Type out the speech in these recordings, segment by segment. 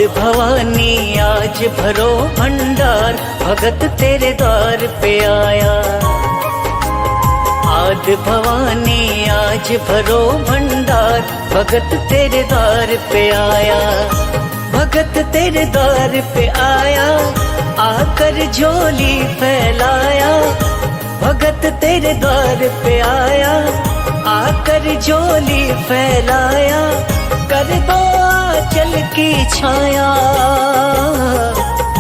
भवानी आज भरो भंडार, भगत तेरे द्वार पे आया। आद भवानी आज भरो भंडार, भगत तेरे द्वार पे आया। भगत तेरे द्वार पे आया, आकर झोली फैलाया। भगत तेरे द्वार पे आया, आकर झोली फैलाया। कर दो आंचल की छाया,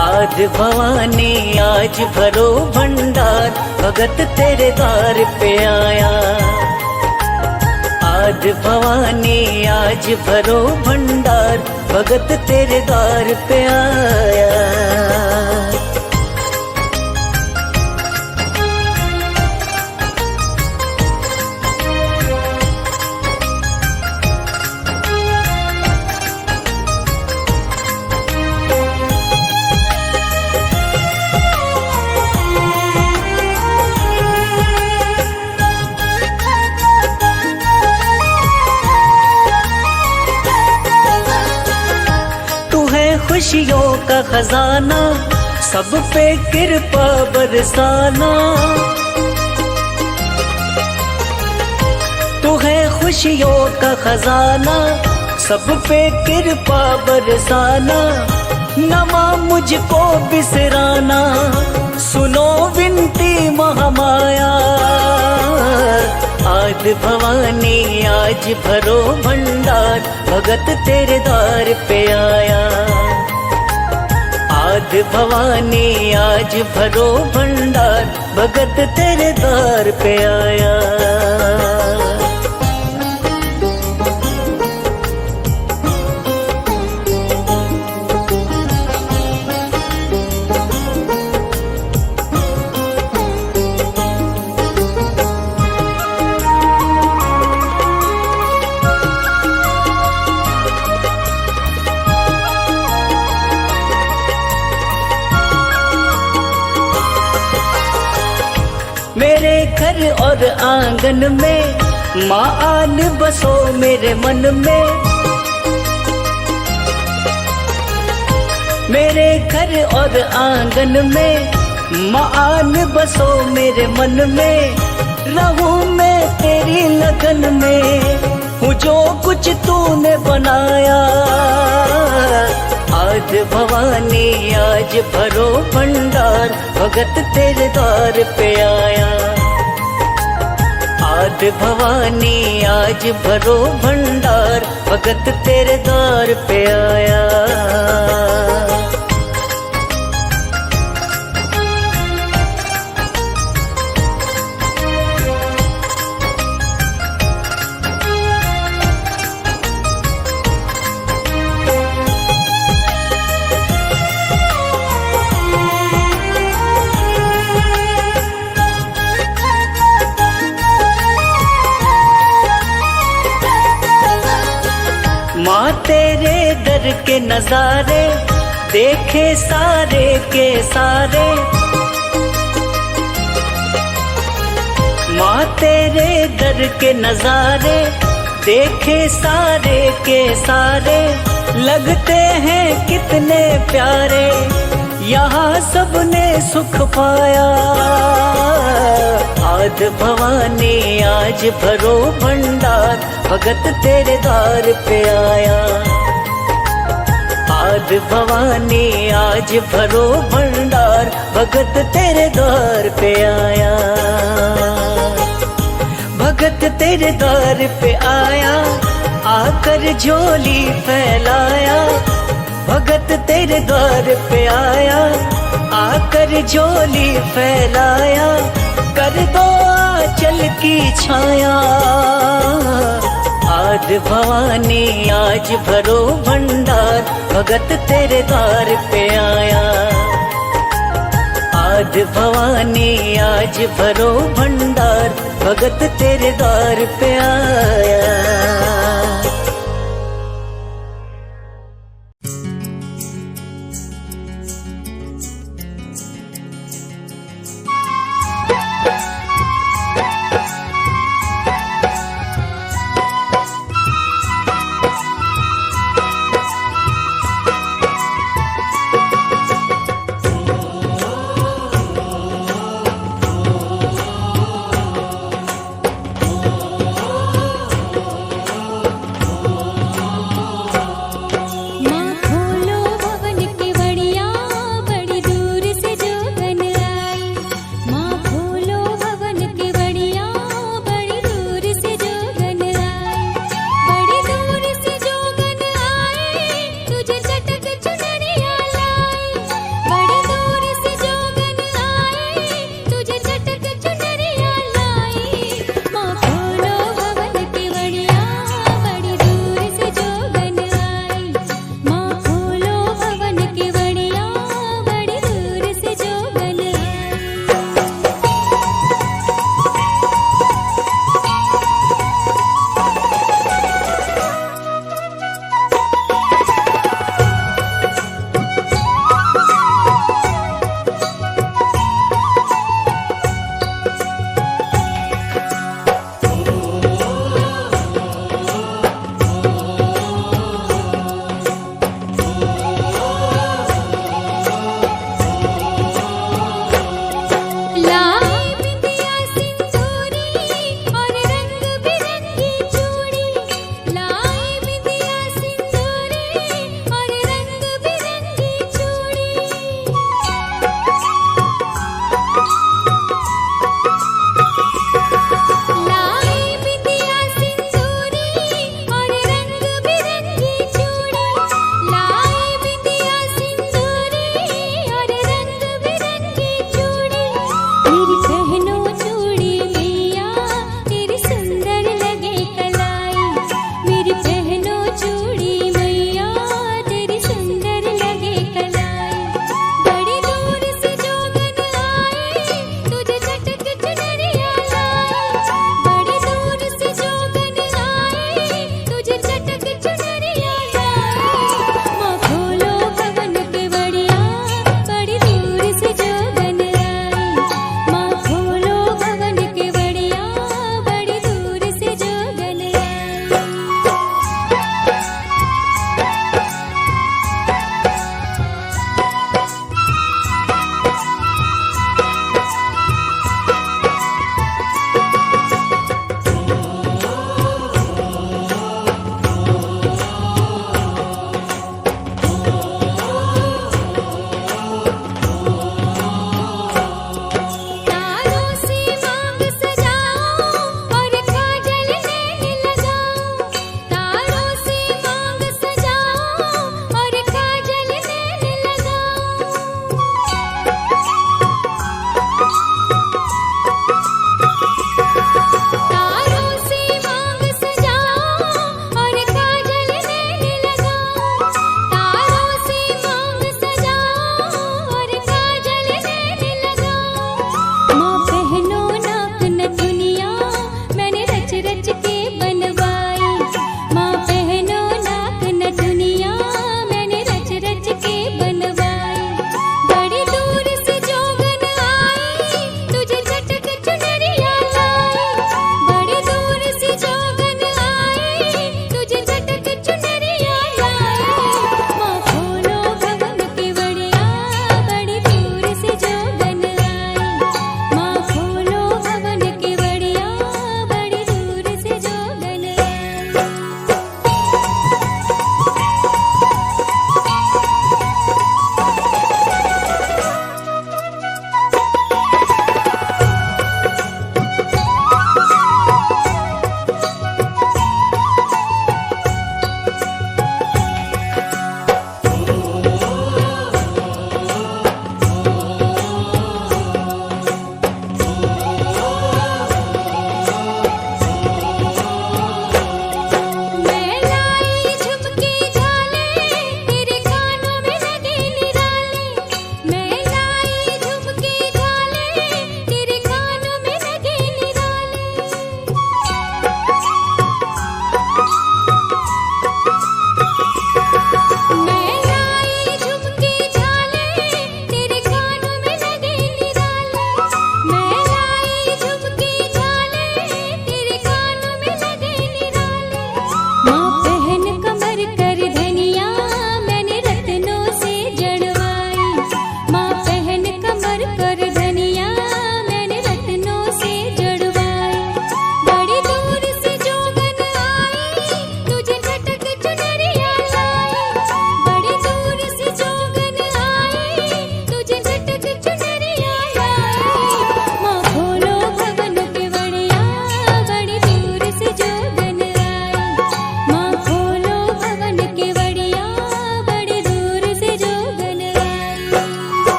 आद भवानी आज भरो भंडार, भगत तेरे द्वार पे आया। आद भवानी आज भरो भंडार, भगत तेरे द्वार पे आया। खुशियों का खजाना, सब पे कृपा बरसाना। तू है खुशियों का खजाना, सब पे कृपा बरसाना। नमा मुझको बिसराना, सुनो विनती महामाया। आद भवानी आज भरो भंडार, भगत तेरे द्वार पे आया। आद भवानी आज भरो भंडार, भगत तेरे द्वार पे आया। मेरे घर और आंगन में माँ आन बसो मेरे मन में। मेरे घर और आंगन में माँ आन बसो मेरे मन में। रहूं मैं तेरी लगन में, हूँ जो कुछ तूने बनाया। आद भवानी आज भरो भंडार, भगत तेरे द्वार पे आया। आद भवानी आज भरो भंडार, भगत तेरे द्वार पे आया। माँ तेरे दर के नजारे देखे सारे के सारे। माँ तेरे दर के नजारे देखे सारे के सारे। लगते हैं कितने प्यारे, यहाँ सबने सुख पाया। आद भवानी आज भरो भंडार, भगत तेरे द्वार पे आया। आद भवानी आज भरो भंडार, भगत तेरे द्वार पे आया। भगत तेरे द्वार पे आया, आकर झोली फैलाया। भगत तेरे द्वार पे आया, आकर झोली फैलाया। कर दो आंचल की छाया, आद भवानी आज भरो भंडार, भगत तेरे द्वार पे आया। आद भवानी आज भरो भंडार, भगत तेरे द्वार पे आया।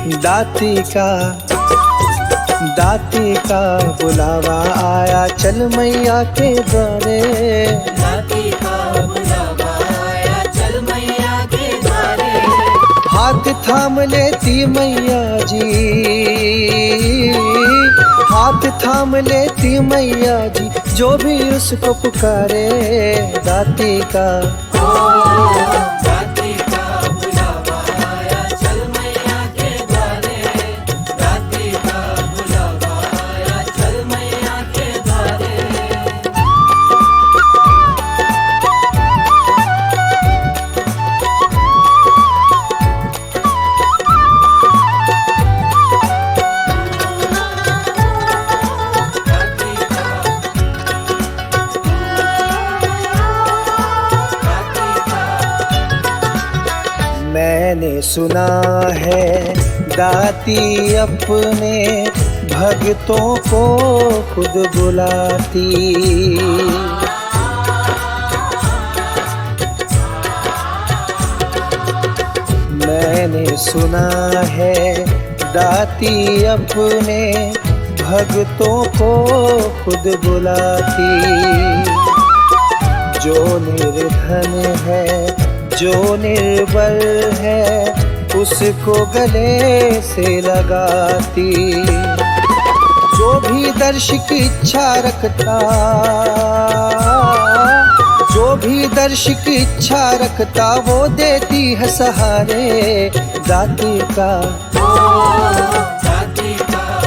दाती का बुलावा आया, चल मैया के द्वारे। दाती का बुलावा आया, चल मैया के द्वारे। हाथ थाम लेती मैया जी, हाथ थाम लेती मैया जी, जो भी उसको पुकारे। दाती का बुलावा आया, चल मैया के द्वारे। दाती का बुलावा आया, चल मैया के द्वारे। मैंने सुना है दाती अपने भक्तों को खुद बुलाती। मैंने सुना है दाती अपने भक्तों को खुद बुलाती। जो निर्धन है, जो निर्बल है, उसको गले से लगाती। जो भी दर्श की इच्छा रखता, जो भी दर्श की इच्छा रखता, वो देती है सहारे। दाती का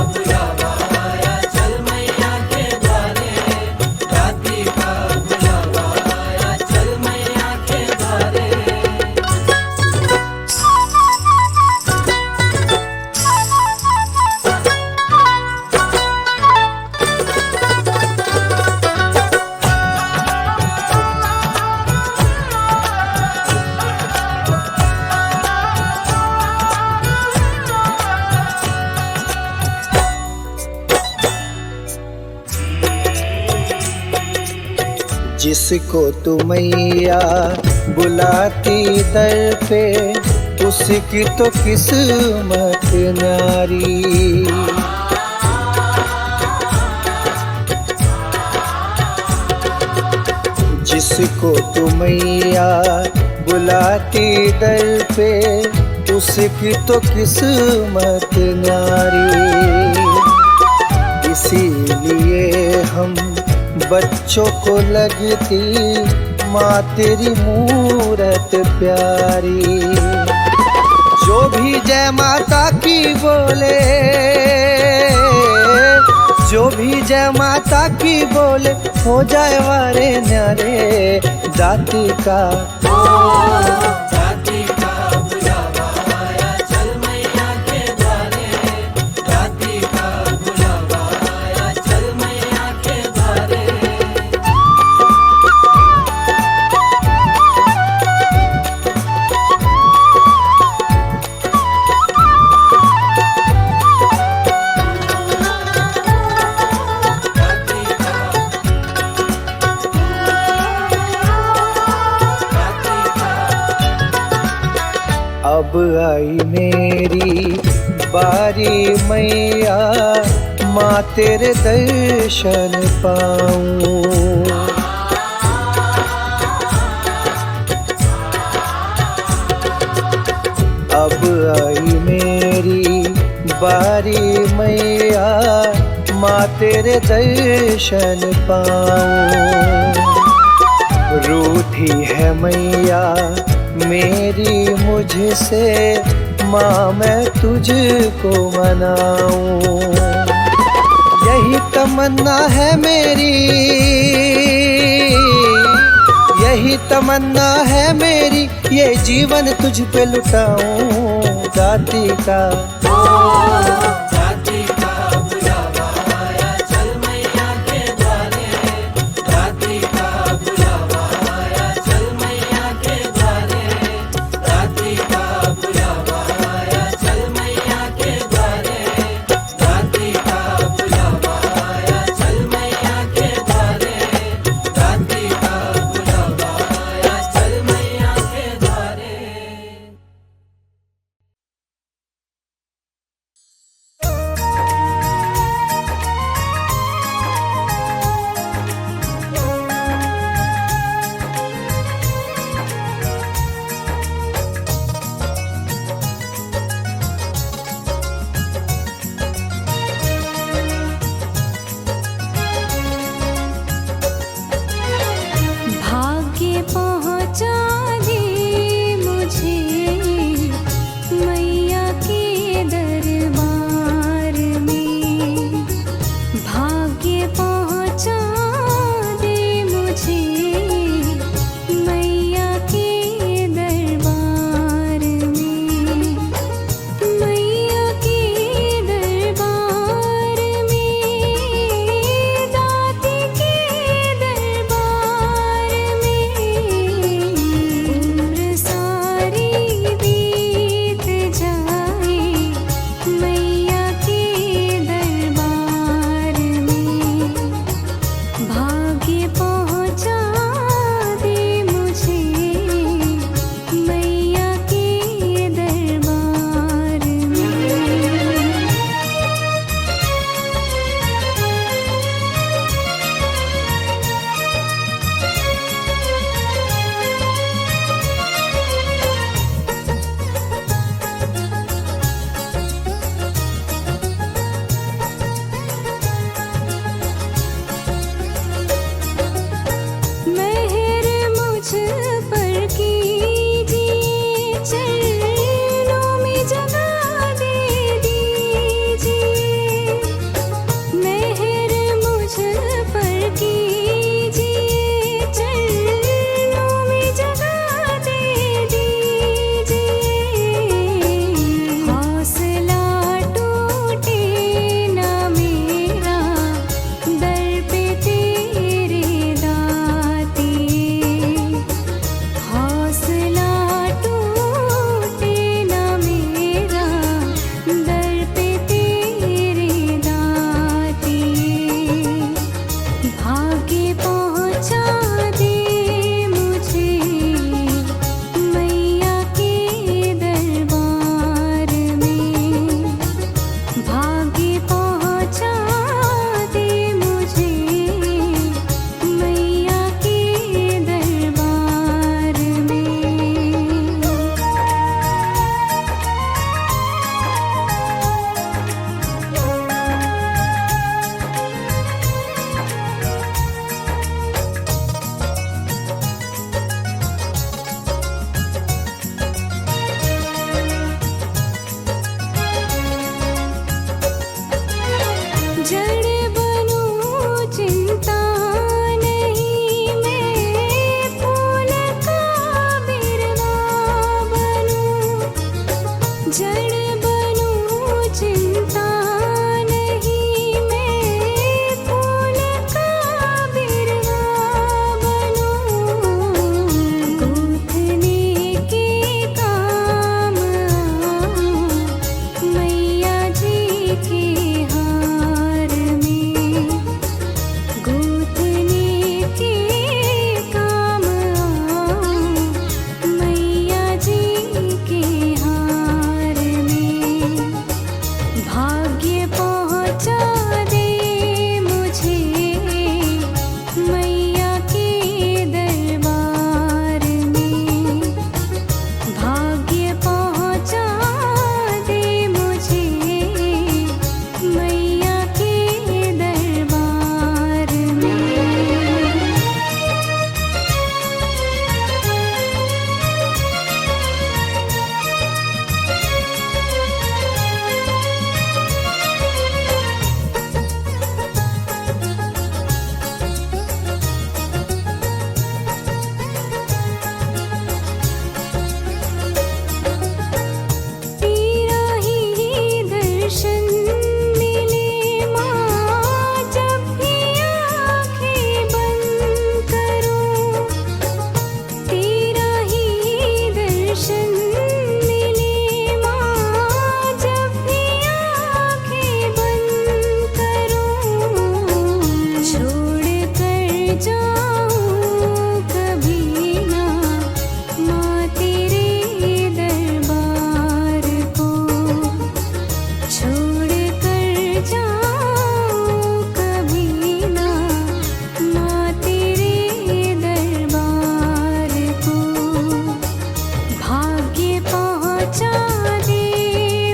बुलावा आया, चल मैया के द्वारे। दाती का बुलावा आया, चल मैया के द्वारे। जिसको तू मैया बुलाती दर पे, उसकी तो किस्मत न्यारी। जिसको तू मैया बुलाती दर पे, उसकी तो किस्मत न्यारी। इसीलिए हम बच्चों को लगती माँ तेरी मूरत प्यारी। जो भी जय माता की बोले, जो भी जय माता की बोले, हो जाए वारे न्यारे। दाती का बुलावा आया, चल मैया के द्वारे। दाती का बुलावा आया, चल मैया के द्वारे। अब आई मेरी बारी मैया, माँ तेरे दर्शन पाऊं। अब आई मेरी बारी मैया, माँ तेरे दर्शन पाऊं। रूठी है मैया मेरी मुझसे, माँ मैं तुझको मनाऊं। यही तमन्ना है मेरी, यही तमन्ना है मेरी, ये जीवन तुझ पे लुटाऊं। दाती का जड़ बनूं चिंता नहीं, मैं फूल का बिरवा बनूं, गूंथने के काम आऊं, मैया जी के हार में, गूंथने के काम आऊं, मैया जी के हार में, भाग्य पहुँचा दे मुझे मैया के दरबार में, भाग्य पहुँचा दे मुझे मैया के दरबार में। तेरा ही दर्शन मिले माँ, जब भी आँखें बंद करूं, तेरा ही दर्शन मिले माँ, जब भी आँखें बंद करूं, छोड़ कर जाऊं कभी ना माँ तेरे दरबार को, छोड़ कर जाऊं कभी ना माँ तेरे दरबार को, भाग्य पहुँचा दे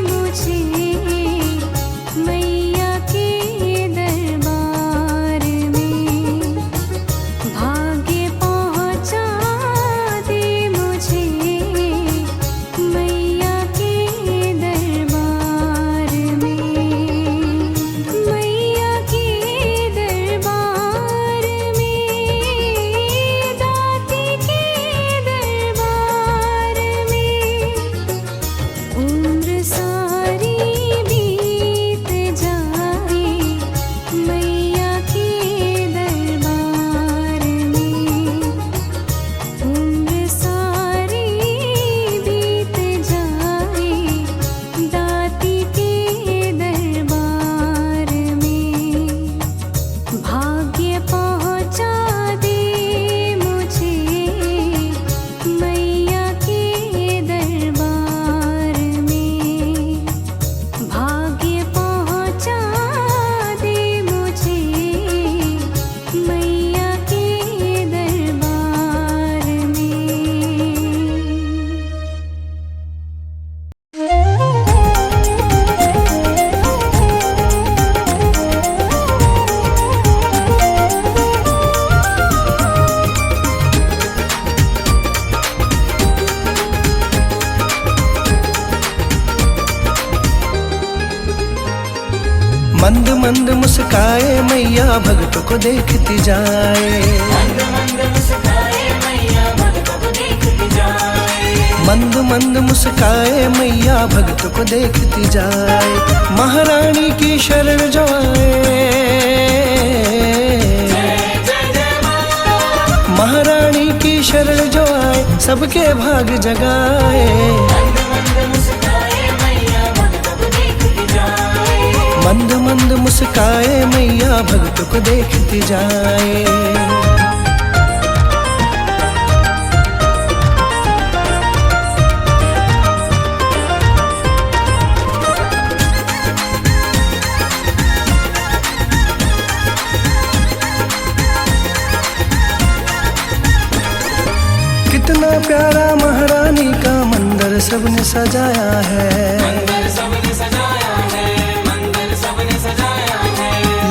मुझे मैया के दरबार में, भाग्य पहुँचा दे मुझे मैया के दरबार में, मैया के दरबार में, दाती के दरबार में, उम्र सारी बीत जाए मैया के दरबार में, उम्र सारी बीत जाए दाती के दरबार में, भाग्य पहुँचा दे मुझे मैया के दरबार में, भाग्य पहुँचा दे मुझे मैया के दरबार में। मंद मंद मुस्काए मैया भक्तों को देखती जाए, मंद मंद मुस्काए मैया भक्तों को देखती जाए, महारानी की शरण जो आए, महारानी की शरण जो आए सबके भाग जगाए, मंद मंद मुस्काए मैया भक्तों को देखती जाए। कितना प्यारा महारानी का मंदिर सबने सजाया है,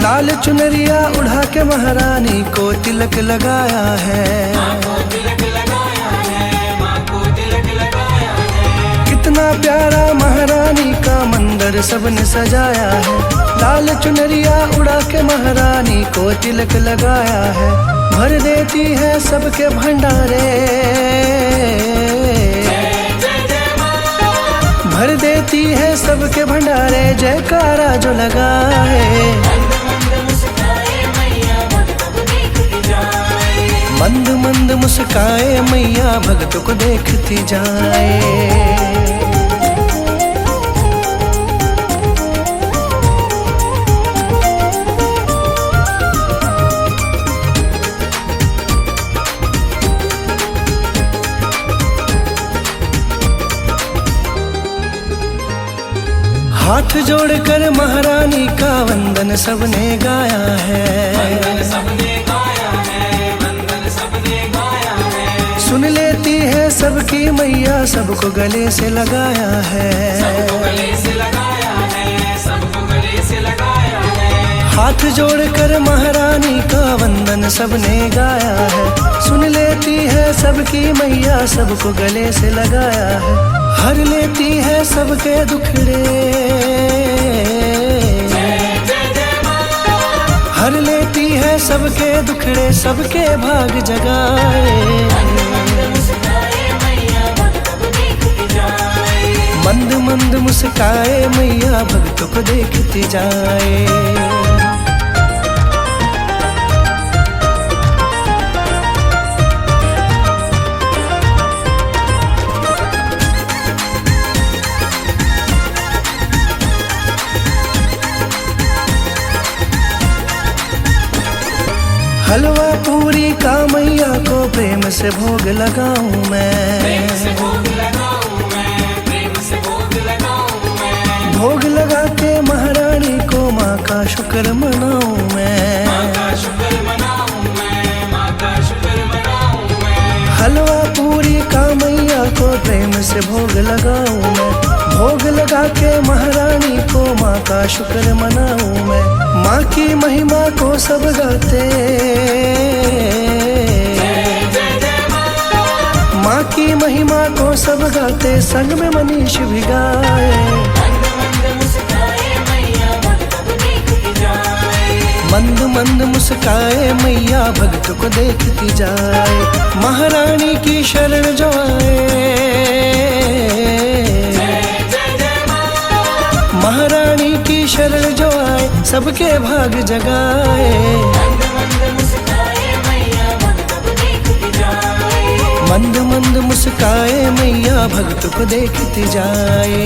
लाल चुनरिया उड़ा के महारानी को तिलक लगाया है, कितना प्यारा महारानी का मंदिर सबने सजाया है, लाल चुनरिया उड़ा के महारानी को तिलक लगाया है, भर देती है सबके भंडारे, भर देती है सबके भंडारे, जयकारा जो लगा है। मंद मंद मुस्काए मैया भक्तों को देखती जाए। हाथ जोड़कर महारानी का वंदन सबने गाया है। सुन लेती है सबकी मैया, सबको गले से लगाया है। हाथ जोड़कर महारानी का वंदन सबने गाया है। सुन लेती है सबकी मैया, सबको गले से लगाया है। हर लेती है सबके दुखड़े, हर लेती है सबके दुखड़े, सबके भाग जगाए। मंद मंद मुस्काए मैया भक्तों को देखती जाए। हलवा पूरी का मैया को प्रेम से भोग लगाऊं मैं। भोग लगा के महारानी को माँ का शुक्र मनाऊं मैं। हलवा पूरी का मैया को प्रेम से भोग लगाऊं मैं। भोग लगा के महारानी को माँ का शुक्र मनाऊं मैं। माँ की महिमा को सब गाते, माँ की महिमा को सब गाते, संग में मनीष भी गाए। मंद मंद मुस्काए मैया भक्तों को देखती जाए। महारानी की शरण जो आए, महारानी की शरण जो आए, सबके भाग जगाए। मंद मंद मुस्काए मैया भक्तों को देखती जाए।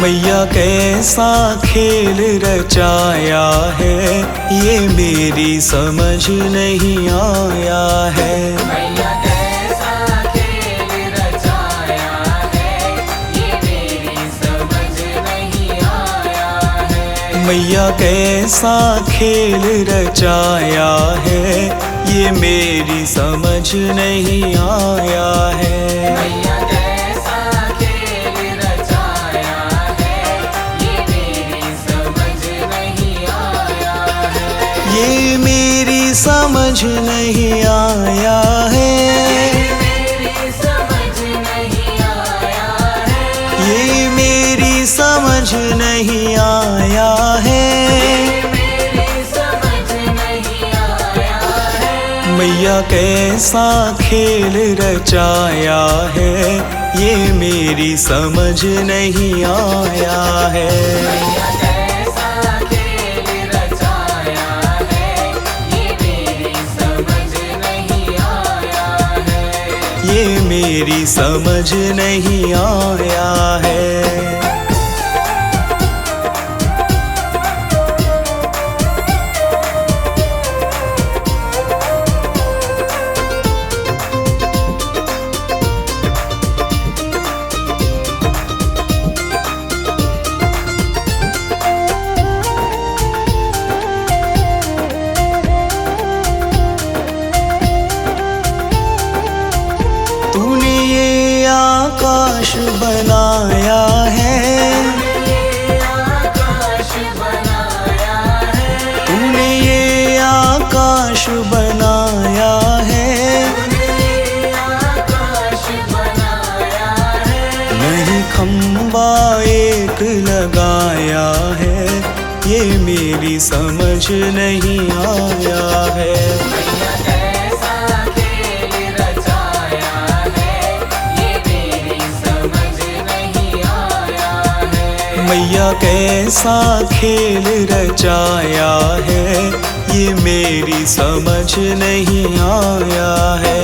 मैया कैसा खेल रचाया है, ये मेरी समझ नहीं आया है। मैया कैसा खेल रचाया है, ये मेरी समझ नहीं आया है। मैया कैसा खेल रचाया है, ये मेरी समझ नहीं आया है। मैया कैसा खेल रचाया है, ये मेरी समझ नहीं आया है। ये मेरी समझ नहीं आया है। मेरी समझ नहीं आया है। ये मेरी समझ नहीं आया है। मेरी समझ नहीं आया है। मैया कैसा खेल रचाया है, ये मेरी समझ नहीं आया है। मैया कैसा खेल रचाया है, ये मेरी समझ नहीं आया है। ये मेरी समझ नहीं आया है। तूने ये आकाश बनाया है, ये आकाश बनाया है। तूने ये आकाश बनाया है। ये आकाश बनाया है। नहीं खंबा एक लगाया है, ये मेरी समझ नहीं आया है। मैया कैसा खेल रचाया है, ये मेरी समझ नहीं आया है। मैया कैसा खेल रचाया है, ये मेरी समझ नहीं आया है।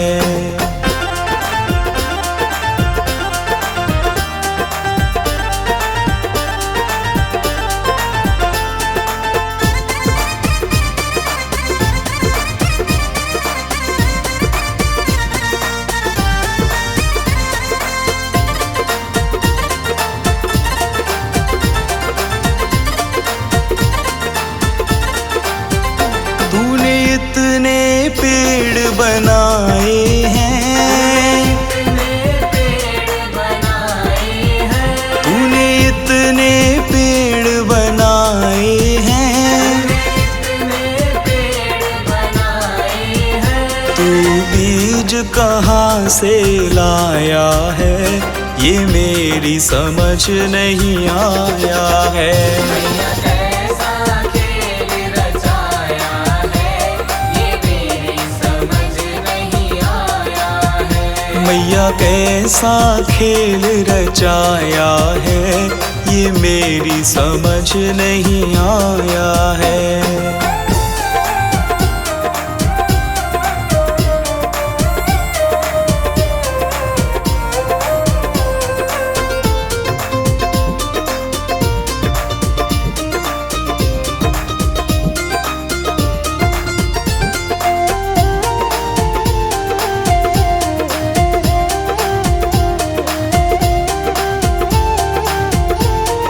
तूने इतने पेड़ बनाए हैं, इतने पेड़ बनाए हैं। तूने इतने पेड़ बनाए हैं। इतने पेड़ बनाए हैं। तू बीज कहाँ से लाया है, ये मेरी समझ नहीं आया है। मैया कैसा खेल रचाया है, ये मेरी समझ नहीं आया है। मैया कैसा खेल रचाया है, ये मेरी समझ नहीं आया है।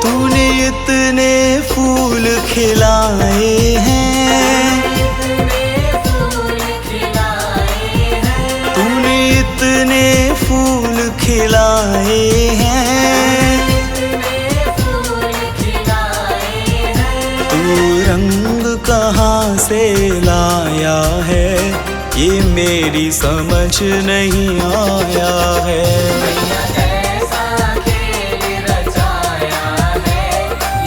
तूने इतने फूल खिलाए हैं, इतने फूल खिलाए हैं। तूने इतने फूल खिलाए हैं। इतने फूल खिलाए हैं। तू रंग कहाँ से लाया है, ये मेरी समझ नहीं आया है। मैया कैसा खेल रचाया है,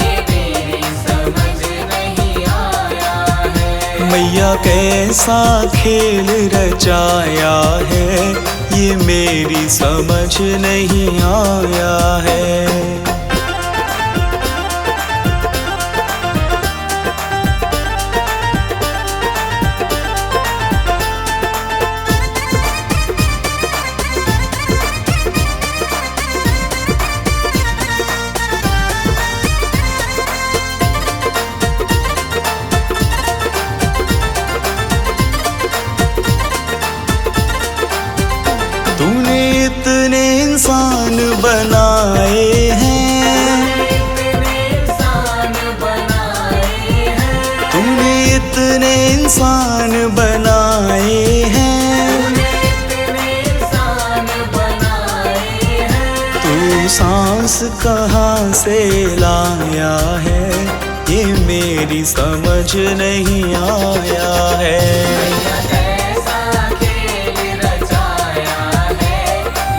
ये मेरी समझ नहीं आया है। मैया कैसा खेल रचाया है, ये मेरी समझ नहीं आया है। तू सांस कहाँ से लाया है, ये मेरी समझ नहीं आया है। मैया कैसा खेल रचाया है,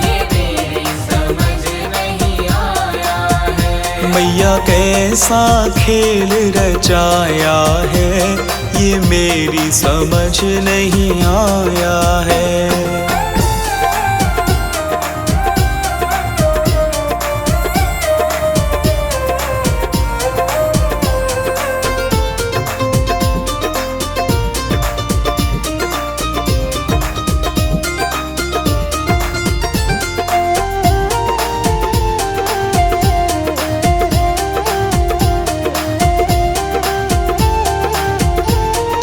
ये मेरी समझ नहीं आया है। मैया कैसा खेल रचाया है, ये मेरी समझ नहीं आया है।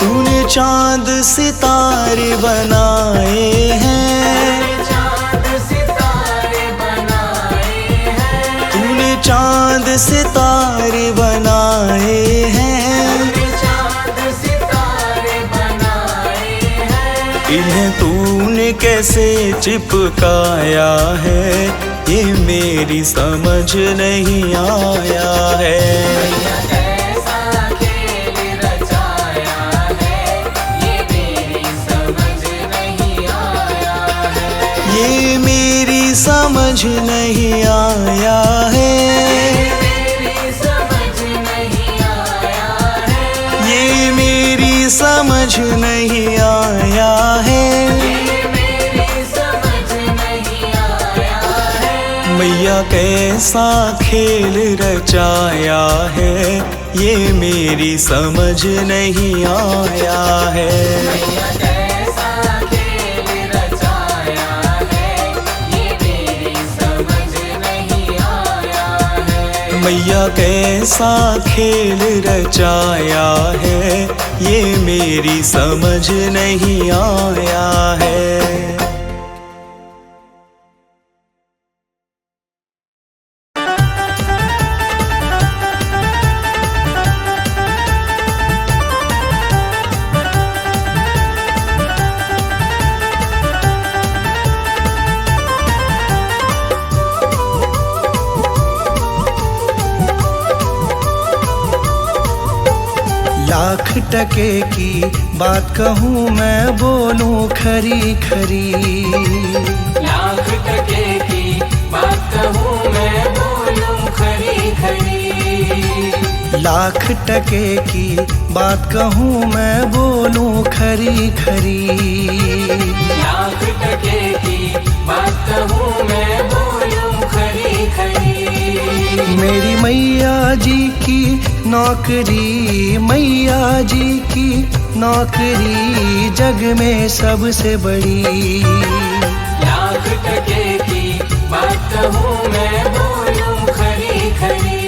तूने चांद सितारे बनाए हैं, चांद सितारे बनाए हैं, तूने चांद सितारे बनाए हैं। चांद सितारे बनाए हैं। इन्हें तूने कैसे चिपकाया है, ये मेरी समझ नहीं आया है। मैया कैसा खेल रचाया है, ये मेरी समझ नहीं आया है। ये मेरी समझ नहीं आया है, मेरी समझ नहीं आया है। ये मेरी समझ नहीं आया है। ये मेरी समझ नहीं आया है। मैया कैसा खेल रचाया है, ये मेरी समझ नहीं आया है। मैया कैसा खेल रचाया है, ये मेरी समझ नहीं आया है। मैया कैसा खेल रचाया है, ये मेरी समझ नहीं आया है। लाख टके की बात कहूँ मैं बोलूँ खरी खरी। लाख टके की बात कहूँ मैं बोलूँ खरी खरी। लाख टके की बात कहूँ मैं बोलूँ खरी खरी। लाख टके की बात कहूँ मैं बोलूँ खरी खरी। मेरी मैया जी की नौकरी, मैया जी की नौकरी जग में सबसे बड़ी। लाख टके की बात कहूँ मैं बोलूँ खरी खरी।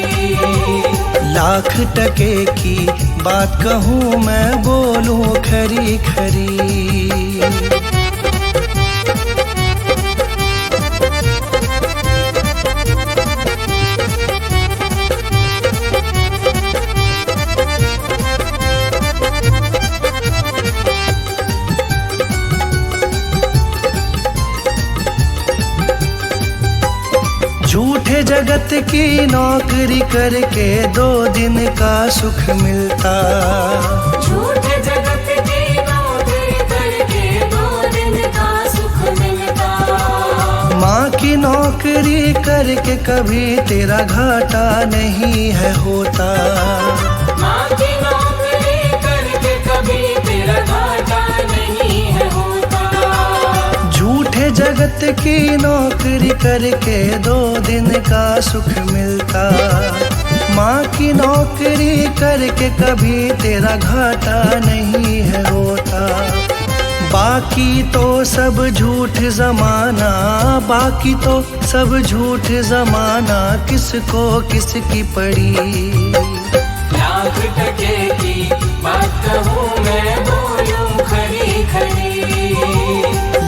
लाख टके की बात कहूँ मैं बोलूँ खरी खरी। झूठे जगत की नौकरी करके 2 दिन का सुख मिलता। झूठे जगत की नौकरी करके 2 दिन का सुख मिलता। माँ की नौकरी करके कभी तेरा घाटा नहीं है होता। माँ की नौकरी करके कभी तेरा घाटा नहीं है होता। झूठे जगत की नौकरी करके 2 दिन का सुख मिलता। माँ की नौकरी करके कभी तेरा घाटा नहीं है होता। बाकी तो सब झूठ जमाना, बाकी तो सब झूठ जमाना, किसको किसकी पड़ी। लाख टके की बात कहूँ मैं बोलूँ खरी खरी।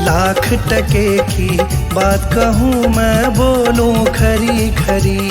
लाख टके की बात कहूँ मैं बोलूँ खरी खरी।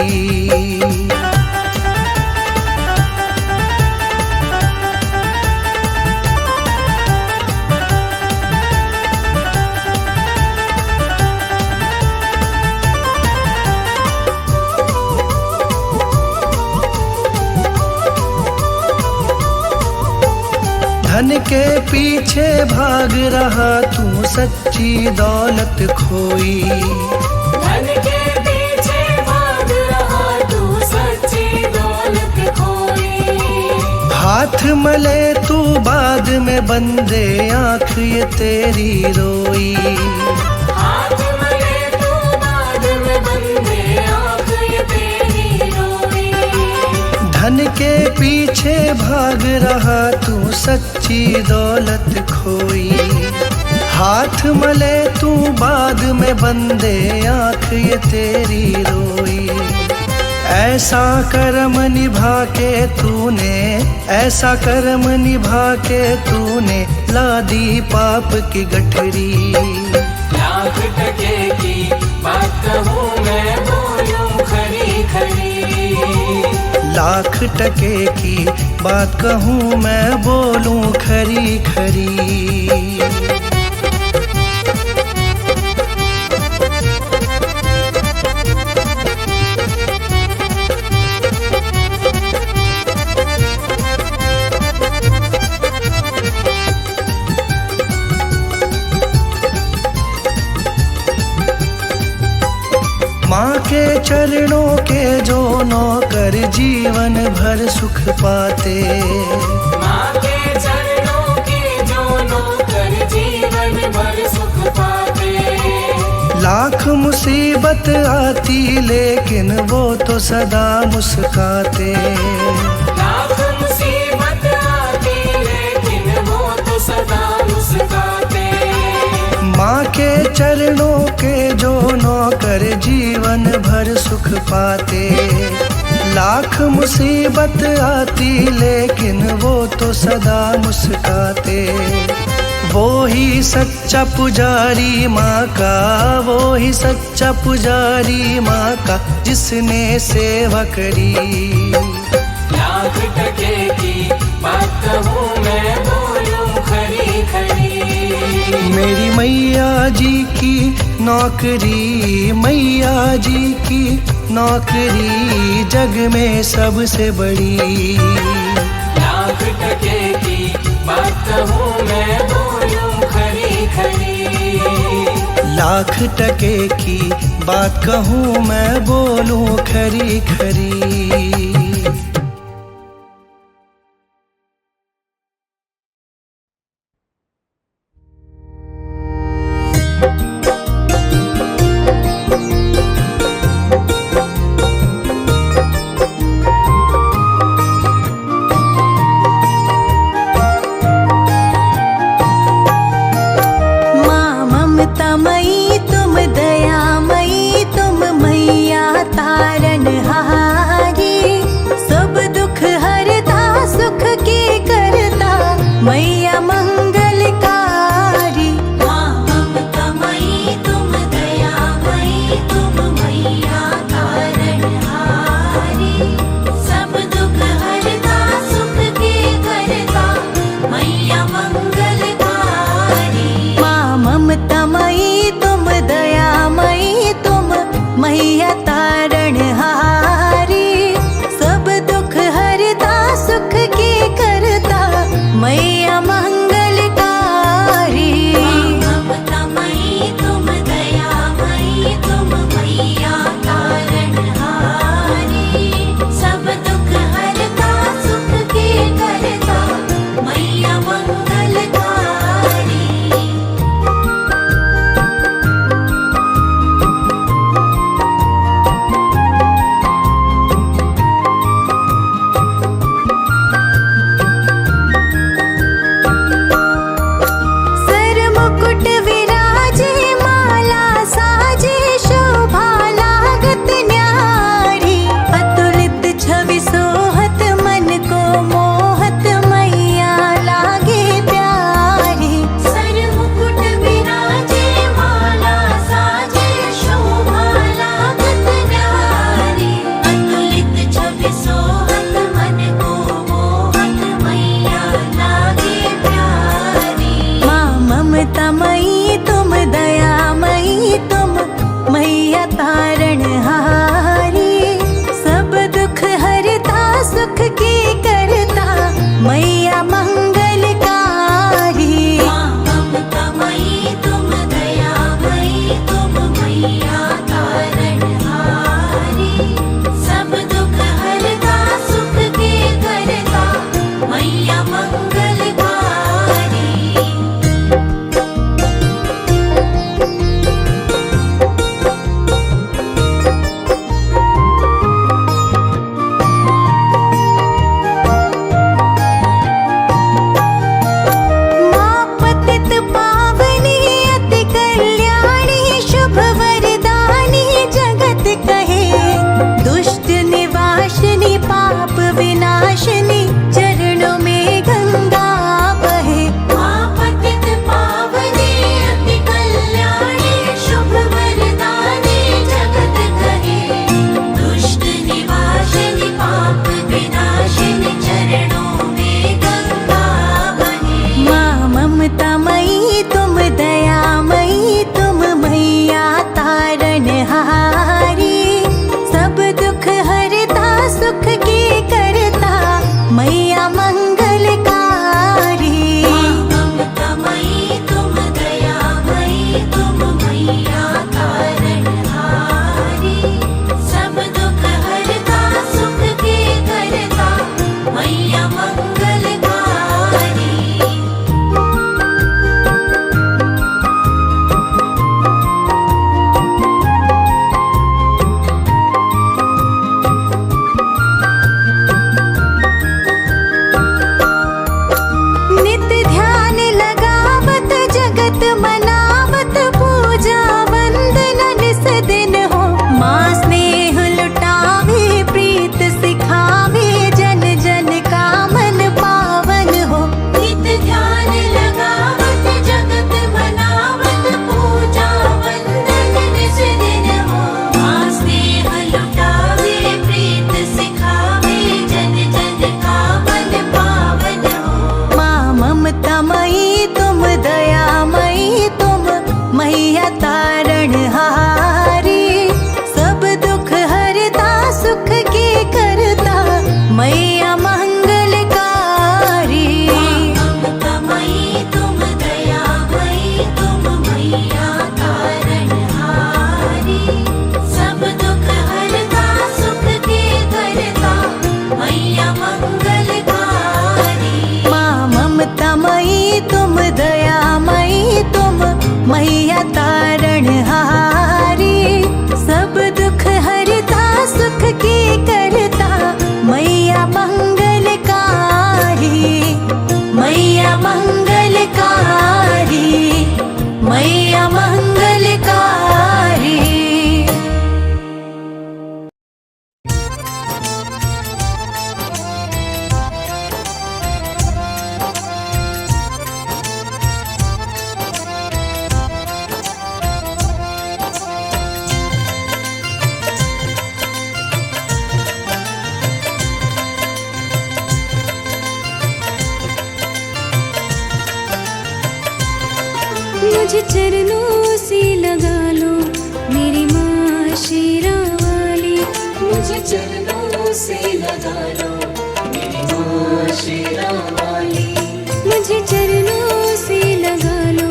धन के पीछे भाग रहा तू सच्ची दौलत खोई। धन के पीछे भाग रहा तू सच्ची दौलत खोई। हाथ मले तू बाद में बंदे आँख ये तेरी रोई। हाथ मले तू बाद में बंदे आँख ये तेरी रोई। धन के पीछे भाग रहा तू सच्ची दौलत खोई। हाथ मले तू बाद में बंदे आँख ये तेरी रोई। ऐसा कर्म निभा के तूने, ऐसा कर्म निभा के तूने ला दी पाप की गठरी। लाख टके की बात कहूँ मैं बोलूं खरी खरी। लाख टके की बात कहूँ मैं बोलूं खरी खरी। माँ के चरणों के जो नौकर जीवन भर सुख पाते। माँ के चरणों के जो नौकर जीवन भर सुख पाते। लाख मुसीबत आती लेकिन वो तो सदा मुस्काते। लाख मुसीबत आती लेकिन वो तो सदा मुस्काते। माँ के चरणों के जो नौकर जीवन भर सुख पाते। लाख मुसीबत आती लेकिन वो तो सदा मुस्काते। वो ही सच्चा पुजारी माँ का, वो ही सच्चा पुजारी माँ का जिसने सेवा करी। लाख टके की बात कहूँ मैं बोलूं खरी खरी। मेरी मैया जी की नौकरी, मैया जी की नौकरी जग में सबसे बड़ी। लाख टके की बात कहूँ मैं बोलूं खरी खरी। लाख टके की बात कहूँ मैं बोलूं खरी खरी। दयामयी तुम मैया तारनहारी। मुझे चरणों से लगा लो मेरी माँ शेरा वाली। मुझे चरणों से लगा लो मेरी माँ शेरा वाली। मुझे चरणों से लगा लो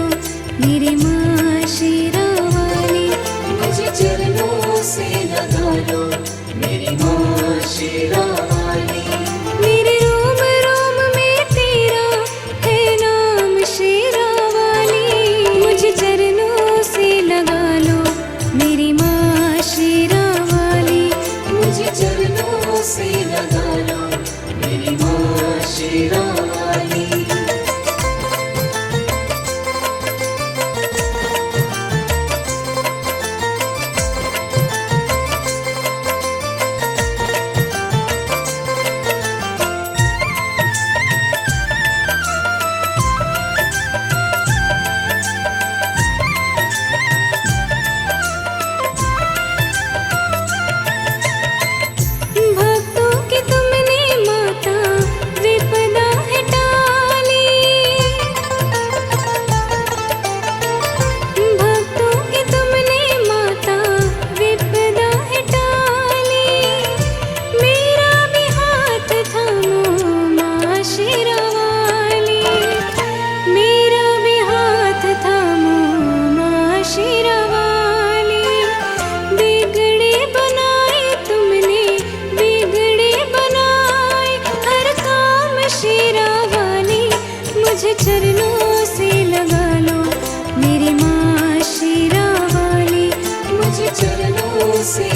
मेरी माँ शेरा वाली। मुझे चरणों से लगा लो मेरी माँ शेरा वाली। मेरे रोम रोम में तेरा है नाम शेरा वाली। मुझे चरणों से लगा लो मेरी माँ शेरा वाली। मुझे चरणों से लगा लो मेरी माँ शेरा वाली। भक्तों की तुमने माता विपदा है टाली। भक्तों की तुमने माता विपदा है टाली। मेरा भी हाथ थामो माँ शेरा वाली। मेरा भी हाथ थामो माँ शेरा वाली। बिगड़े बनाए तुमने बिगड़े बनाए हर काम शेरा वाली। मुझे चरणों से लगा लो मेरी माँ शेरा वाली। मुझे चरणों से